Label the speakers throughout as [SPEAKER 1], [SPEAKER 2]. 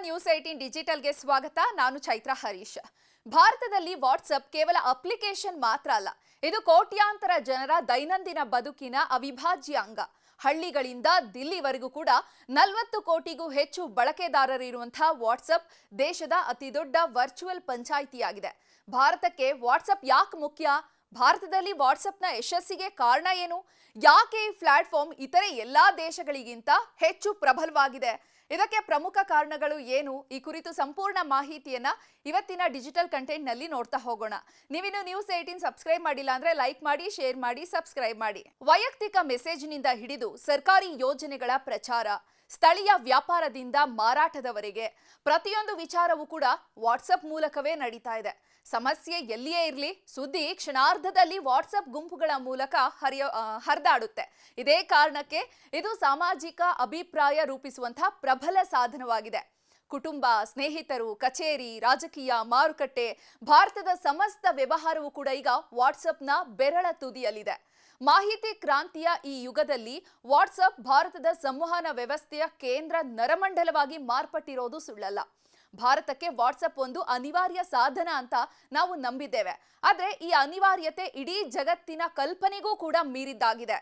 [SPEAKER 1] News 18 ಡಿಜಿಟಲ್ಗೆ ಸ್ವಾಗತ. ನಾನು ಚೈತ್ರ ಹರೀಶ್. ಭಾರತದಲ್ಲಿ ವಾಟ್ಸ್ಆಪ್ ಕೇವಲ ಅಪ್ಲಿಕೇಶನ್ ಮಾತ್ರ ಅಲ್ಲ, ಇದು ಕೋಟ್ಯಾಂತರ ಜನರ ದೈನಂದಿನ ಬದುಕಿನ ಅವಿಭಾಜ್ಯ ಅಂಗ. ಹಳ್ಳಿಗಳಿಂದ ದಿಲ್ಲಿವರೆಗೂ ಕೂಡ 40 ಕೋಟಿಗೂ ಹೆಚ್ಚು ಬಳಕೆದಾರರಿರುವಂತಹ ವಾಟ್ಸ್ಆಪ್ ದೇಶದ ಅತಿದೊಡ್ಡ ವರ್ಚುವಲ್ ಪಂಚಾಯಿತಿಯಾಗಿದೆ. ಭಾರತಕ್ಕೆ ವಾಟ್ಸ್ಆಪ್ ಯಾಕೆ ಮುಖ್ಯ? ಭಾರತದಲ್ಲಿ ವಾಟ್ಸ್ಆಪ್ನ ಯಶಸ್ಸಿಗೆ ಕಾರಣ ಏನು? ಯಾಕೆ ಈ ಪ್ಲಾಟ್ಫಾರ್ಮ್ ಇತರೆ ಎಲ್ಲಾ ದೇಶಗಳಿಗಿಂತ ಹೆಚ್ಚು ಪ್ರಬಲವಾಗಿದೆ? ಇದಕ್ಕೆ ಪ್ರಮುಖ ಕಾರಣಗಳು ಏನು? ಈ ಕುರಿತು ಸಂಪೂರ್ಣ ಮಾಹಿತಿಯನ್ನ ಇವತ್ತಿನ ಡಿಜಿಟಲ್ ಕಂಟೆಂಟ್ ನಲ್ಲಿ ನೋಡ್ತಾ ಹೋಗೋಣ. ನೀವಿನ್ನು ನ್ಯೂಸ್ 18 ಸಬ್ಸ್ಕ್ರೈಬ್ ಮಾಡಿಲ್ಲ ಅಂದ್ರೆ ಲೈಕ್ ಮಾಡಿ, ಶೇರ್ ಮಾಡಿ, ಸಬ್ಸ್ಕ್ರೈಬ್ ಮಾಡಿ. ವೈಯಕ್ತಿಕ ಮೆಸೇಜ್ನಿಂದ ಹಿಡಿದು ಸರ್ಕಾರಿ ಯೋಜನೆಗಳ ಪ್ರಚಾರ, ಸ್ಥಳೀಯ ವ್ಯಾಪಾರದಿಂದ ಮಾರಾಟದವರೆಗೆ ಪ್ರತಿಯೊಂದು ವಿಚಾರವೂ ಕೂಡ ವಾಟ್ಸ್ಆಪ್ ಮೂಲಕವೇ ನಡೀತಾ ಇದೆ. ಸಮಸ್ಯೆ ಎಲ್ಲಿಯೇ ಇರಲಿ, ಸುದ್ದಿ ಕ್ಷಣಾರ್ಧದಲ್ಲಿ ವಾಟ್ಸ್ಆಪ್ ಗುಂಪುಗಳ ಮೂಲಕ ಹರಿದಾಡುತ್ತೆ. ಇದೇ ಕಾರಣಕ್ಕೆ ಇದು ಸಾಮಾಜಿಕ ಅಭಿಪ್ರಾಯ ರೂಪಿಸುವಂತಹ ಪ್ರಬಲ ಸಾಧನವಾಗಿದೆ. ಕುಟುಂಬ, ಸ್ನೇಹಿತರು, ಕಚೇರಿ, ರಾಜಕೀಯ, ಮಾರುಕಟ್ಟೆ, ಭಾರತದ ಸಮಸ್ತ ವ್ಯವಹಾರವೂ ಕೂಡ ಈಗ ವಾಟ್ಸ್ಆಪ್ನ ಬೆರಳ ತುದಿಯಲ್ಲಿದೆ. ಮಾಹಿತಿ ಕ್ರಾಂತಿಯ ಈ ಯುಗದಲ್ಲಿ ವಾಟ್ಸ್ಆಪ್ ಭಾರತದ ಸಂವಹನ ವ್ಯವಸ್ಥೆಯ ಕೇಂದ್ರ ನರಮಂಡಲವಾಗಿ ಮಾರ್ಪಟ್ಟಿರೋದು ಸುಳ್ಳಲ್ಲ. ಭಾರತಕ್ಕೆ ವಾಟ್ಸ್ಆಪ್ ಒಂದು ಅನಿವಾರ್ಯ ಸಾಧನ ಅಂತ ನಾವು ನಂಬಿದ್ದೇವೆ. ಆದರೆ ಈ ಅನಿವಾರ್ಯತೆ ಇಡೀ ಜಗತ್ತಿನ ಕಲ್ಪನೆಗೂ ಕೂಡ ಮೀರಿದ್ದಾಗಿದೆ.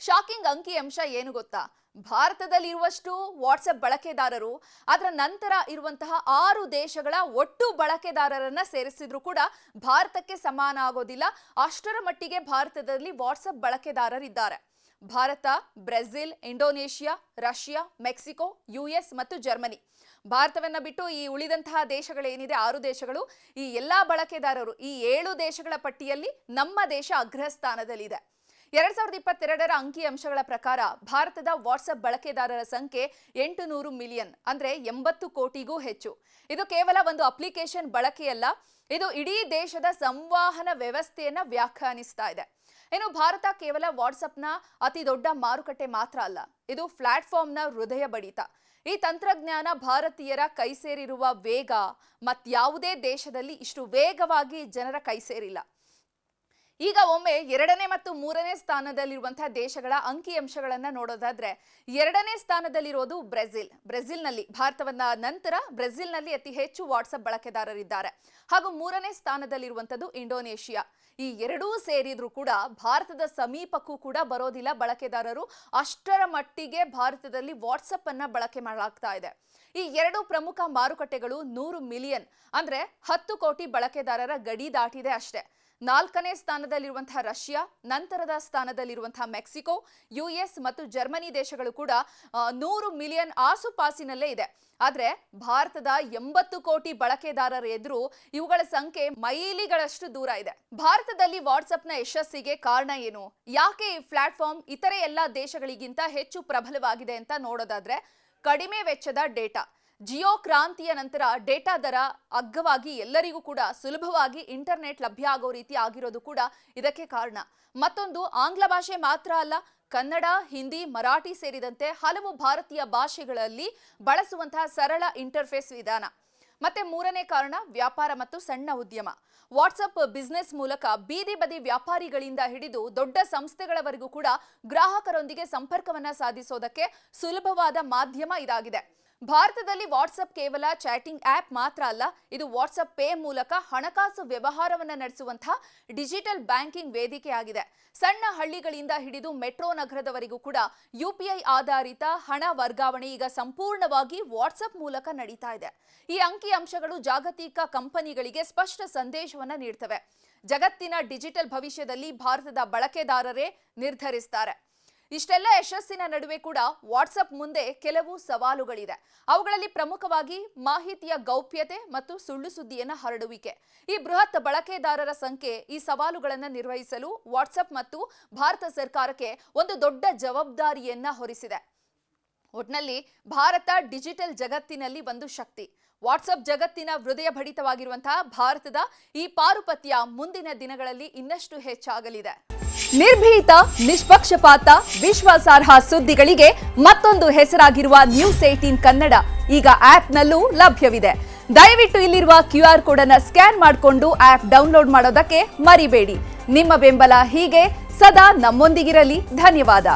[SPEAKER 1] ಶಾಕಿಂಗ್ ಅಂಕಿಅಂಶ ಏನು ಗೊತ್ತಾ? ಭಾರತದಲ್ಲಿರುವಷ್ಟು ವಾಟ್ಸ್ಆಪ್ ಬಳಕೆದಾರರು ಅದರ ನಂತರ ಇರುವಂತಹ 6 ದೇಶಗಳ ಒಟ್ಟು ಬಳಕೆದಾರರನ್ನ ಸೇರಿಸಿದ್ರು ಕೂಡ ಭಾರತಕ್ಕೆ ಸಮಾನ ಆಗೋದಿಲ್ಲ. ಅಷ್ಟರ ಮಟ್ಟಿಗೆ ಭಾರತದಲ್ಲಿ ವಾಟ್ಸ್ಆಪ್ ಬಳಕೆದಾರರಿದ್ದಾರೆ. Bharat, Brazil, Indonesia, Russia, Mexico, US ಮತ್ತು ಜರ್ಮನಿ. ಭಾರತವನ್ನ ಬಿಟ್ಟು ಈ ಉಳಿದಂತಹ ದೇಶಗಳೇನಿದೆ 6 ದೇಶಗಳು, ಈ ಎಲ್ಲಾ ಬಳಕೆದಾರರು ಈ 7 ದೇಶಗಳ ಪಟ್ಟಿಯಲ್ಲಿ ನಮ್ಮ ದೇಶ ಅಗ್ರಸ್ಥಾನದಲ್ಲಿದೆ. 2022ರ ಅಂಕಿಅಂಶಗಳ ಪ್ರಕಾರ ಭಾರತದ ವಾಟ್ಸ್ಆಪ್ ಬಳಕೆದಾರರ ಸಂಖ್ಯೆ 800 ಮಿಲಿಯನ್, ಅಂದ್ರೆ 80 ಕೋಟಿಗೂ ಹೆಚ್ಚು. ಇದು ಕೇವಲ ಒಂದು ಅಪ್ಲಿಕೇಶನ್ ಬಳಕೆಯಲ್ಲ, ಇದು ಇಡೀ ದೇಶದ ಸಂವಹನ ವ್ಯವಸ್ಥೆಯನ್ನ ವ್ಯಾಖ್ಯಾನಿಸ್ತಾ ಇದೆ. ಇನ್ನು ಭಾರತ ಕೇವಲ ವಾಟ್ಸ್ಆಪ್ನ ಅತಿ ದೊಡ್ಡ ಮಾರುಕಟ್ಟೆ ಮಾತ್ರ ಅಲ್ಲ, ಇದು ಪ್ಲಾಟ್ಫಾರ್ಮ್ನ ಹೃದಯ ಬಡಿತ. ಈ ತಂತ್ರಜ್ಞಾನ ಭಾರತೀಯರ ಕೈ ಸೇರಿರುವ ವೇಗ ಮತ್ಯಾವುದೇ ದೇಶದಲ್ಲಿ ಇಷ್ಟು ವೇಗವಾಗಿ ಜನರ ಕೈ ಸೇರಿಲ್ಲ. ಈಗ ಒಮ್ಮೆ 2ನೇ ಮತ್ತು 3ನೇ ಸ್ಥಾನದಲ್ಲಿರುವಂತಹ ದೇಶಗಳ ಅಂಕಿಅಂಶಗಳನ್ನ ನೋಡೋದಾದ್ರೆ 2ನೇ ಸ್ಥಾನದಲ್ಲಿರೋದು ಬ್ರೆಜಿಲ್ನಲ್ಲಿ. ಭಾರತವನ್ನ ನಂತರ ಬ್ರೆಜಿಲ್ನಲ್ಲಿ ಅತಿ ಹೆಚ್ಚು ವಾಟ್ಸ್ಆಪ್ ಬಳಕೆದಾರರಿದ್ದಾರೆ. ಹಾಗೂ 3ನೇ ಸ್ಥಾನದಲ್ಲಿರುವಂಥದ್ದು ಇಂಡೋನೇಷಿಯಾ. ಈ ಎರಡೂ ಸೇರಿದ್ರೂ ಕೂಡ ಭಾರತದ ಸಮೀಪಕ್ಕೂ ಕೂಡ ಬರೋದಿಲ್ಲ ಬಳಕೆದಾರರು. ಅಷ್ಟರ ಮಟ್ಟಿಗೆ ಭಾರತದಲ್ಲಿ ವಾಟ್ಸ್ಆಪ್ ಅನ್ನ ಬಳಕೆ ಮಾಡಲಾಗ್ತಾ ಇದೆ. ಈ 2 ಪ್ರಮುಖ ಮಾರುಕಟ್ಟೆಗಳು 100 ಮಿಲಿಯನ್ ಅಂದ್ರೆ 10 ಕೋಟಿ ಬಳಕೆದಾರರ ಗಡಿ ದಾಟಿದೆ ಅಷ್ಟೇ. 4ನೇ ಸ್ಥಾನದಲ್ಲಿರುವಂತಹ ರಷ್ಯಾ, ನಂತರದ ಸ್ಥಾನದಲ್ಲಿರುವಂತಹ ಮೆಕ್ಸಿಕೋ, US ಮತ್ತು ಜರ್ಮನಿ ದೇಶಗಳು ಕೂಡ 100 ಮಿಲಿಯನ್ ಆಸುಪಾಸಿನಲ್ಲೇ ಇದೆ. ಆದ್ರೆ ಭಾರತದ 80 ಕೋಟಿ ಬಳಕೆದಾರರ ಎದುರು ಇವುಗಳ ಸಂಖ್ಯೆ ಮೈಲಿಗಳಷ್ಟು ದೂರ ಇದೆ. ಭಾರತದಲ್ಲಿ ವಾಟ್ಸ್ಆಪ್ನ ಯಶಸ್ಸಿಗೆ ಕಾರಣ ಏನು? ಯಾಕೆ ಈ ಪ್ಲಾಟ್ಫಾರ್ಮ್ ಇತರೆ ಎಲ್ಲ ದೇಶಗಳಿಗಿಂತ ಹೆಚ್ಚು ಪ್ರಬಲವಾಗಿದೆ ಅಂತ ನೋಡೋದಾದ್ರೆ, ಕಡಿಮೆ ವೆಚ್ಚದ ಡೇಟಾ. ಜಿಯೋ ಕ್ರಾಂತಿಯ ನಂತರ ಡೇಟಾ ದರ ಅಗ್ಗವಾಗಿ ಎಲ್ಲರಿಗೂ ಕೂಡ ಸುಲಭವಾಗಿ ಇಂಟರ್ನೆಟ್ ಲಭ್ಯ ಆಗೋ ರೀತಿ ಆಗಿರೋದು ಕೂಡ ಇದಕ್ಕೆ ಕಾರಣ. ಮತ್ತೊಂದು, ಆಂಗ್ಲ ಭಾಷೆ ಮಾತ್ರ ಅಲ್ಲ, ಕನ್ನಡ, ಹಿಂದಿ, ಮರಾಠಿ ಸೇರಿದಂತೆ ಹಲವು ಭಾರತೀಯ ಭಾಷೆಗಳಲ್ಲಿ ಬಳಸುವಂತಹ ಸರಳ ಇಂಟರ್ಫೇಸ್ ವಿಧಾನ. ಮತ್ತೆ 3ನೇ ಕಾರಣ, ವ್ಯಾಪಾರ ಮತ್ತು ಸಣ್ಣ ಉದ್ಯಮ. ವಾಟ್ಸ್ಆಪ್ ಬಿಸ್ನೆಸ್ ಮೂಲಕ ಬೀದಿ ಬದಿ ವ್ಯಾಪಾರಿಗಳಿಂದ ಹಿಡಿದು ದೊಡ್ಡ ಸಂಸ್ಥೆಗಳವರೆಗೂ ಕೂಡ ಗ್ರಾಹಕರೊಂದಿಗೆ ಸಂಪರ್ಕವನ್ನ ಸಾಧಿಸೋದಕ್ಕೆ ಸುಲಭವಾದ ಮಾಧ್ಯಮ ಇದಾಗಿದೆ. ಭಾರತದಲ್ಲಿ ವಾಟ್ಸ್ಆಪ್ ಕೇವಲ ಚಾಟಿಂಗ್ ಆಪ್ ಮಾತ್ರ ಅಲ್ಲ, ಇದು ವಾಟ್ಸ್ಆಪ್ ಪೇ ಮೂಲಕ ಹಣಕಾಸು ವ್ಯವಹಾರವನ್ನು ನಡೆಸುವಂತಹ ಡಿಜಿಟಲ್ ಬ್ಯಾಂಕಿಂಗ್ ವೇದಿಕೆಯಾಗಿದೆ. ಸಣ್ಣ ಹಳ್ಳಿಗಳಿಂದ ಹಿಡಿದು ಮೆಟ್ರೋ ನಗರದವರೆಗೂ ಕೂಡ UPI ಆಧಾರಿತ ಹಣ ವರ್ಗಾವಣೆ ಈಗ ಸಂಪೂರ್ಣವಾಗಿ ವಾಟ್ಸ್ಆಪ್ ಮೂಲಕ ನಡೀತಾ ಇದೆ. ಈ ಅಂಕಿಅಂಶಗಳು ಜಾಗತಿಕ ಕಂಪನಿಗಳಿಗೆ ಸ್ಪಷ್ಟ ಸಂದೇಶವನ್ನ ನೀಡ್ತವೆ. ಜಗತ್ತಿನ ಡಿಜಿಟಲ್ ಭವಿಷ್ಯದಲ್ಲಿ ಭಾರತದ ಬಳಕೆದಾರರೇ ನಿರ್ಧರಿಸ್ತಾರೆ. ಇಷ್ಟೆಲ್ಲ ಯಶಸ್ಸಿನ ನಡುವೆ ಕೂಡ ವಾಟ್ಸ್ಆಪ್ ಮುಂದೆ ಕೆಲವು ಸವಾಲುಗಳಿದೆ. ಅವುಗಳಲ್ಲಿ ಪ್ರಮುಖವಾಗಿ ಮಾಹಿತಿಯ ಗೌಪ್ಯತೆ ಮತ್ತು ಸುಳ್ಳು ಸುದ್ದಿಯನ್ನ ಹರಡುವಿಕೆ. ಈ ಬೃಹತ್ ಬಳಕೆದಾರರ ಸಂಖ್ಯೆ ಈ ಸವಾಲುಗಳನ್ನು ನಿರ್ವಹಿಸಲು ವಾಟ್ಸ್ಆಪ್ ಮತ್ತು ಭಾರತ ಸರ್ಕಾರಕ್ಕೆ ಒಂದು ದೊಡ್ಡ ಜವಾಬ್ದಾರಿಯನ್ನ ಹೊರಿಸಿದೆ. ಒಟ್ನಲ್ಲಿ ಭಾರತ ಡಿಜಿಟಲ್ ಜಗತ್ತಿನಲ್ಲಿ ಒಂದು ಶಕ್ತಿ. ವಾಟ್ಸ್ಆಪ್ ಜಗತ್ತಿನ ಹೃದಯ ಬಡಿತವಾಗಿರುವಂತಹ ಭಾರತದ ಈ ಪಾರುಪತ್ಯ ಮುಂದಿನ ದಿನಗಳಲ್ಲಿ ಇನ್ನಷ್ಟು ಹೆಚ್ಚಾಗಲಿದೆ. ನಿರ್ಭೀತ, ನಿಷ್ಪಕ್ಷಪಾತ, ವಿಶ್ವಾಸಾರ್ಹ ಸುದ್ದಿಗಳಿಗೆ ಮತ್ತೊಂದು ಹೆಸರಾಗಿರುವ ನ್ಯೂಸ್ 18 ಕನ್ನಡ ಈಗ ಆಪ್ನಲ್ಲೂ ಲಭ್ಯವಿದೆ. ದಯವಿಟ್ಟು ಇಲ್ಲಿರುವ QR ಕೋಡ್ ಅನ್ನು ಸ್ಕ್ಯಾನ್ ಮಾಡಿಕೊಂಡು ಆಪ್ ಡೌನ್ಲೋಡ್ ಮಾಡೋದಕ್ಕೆ ಮರಿಬೇಡಿ. ನಿಮ್ಮ ಬೆಂಬಲ ಹೀಗೆ ಸದಾ ನಮ್ಮೊಂದಿಗಿರಲಿ. ಧನ್ಯವಾದ.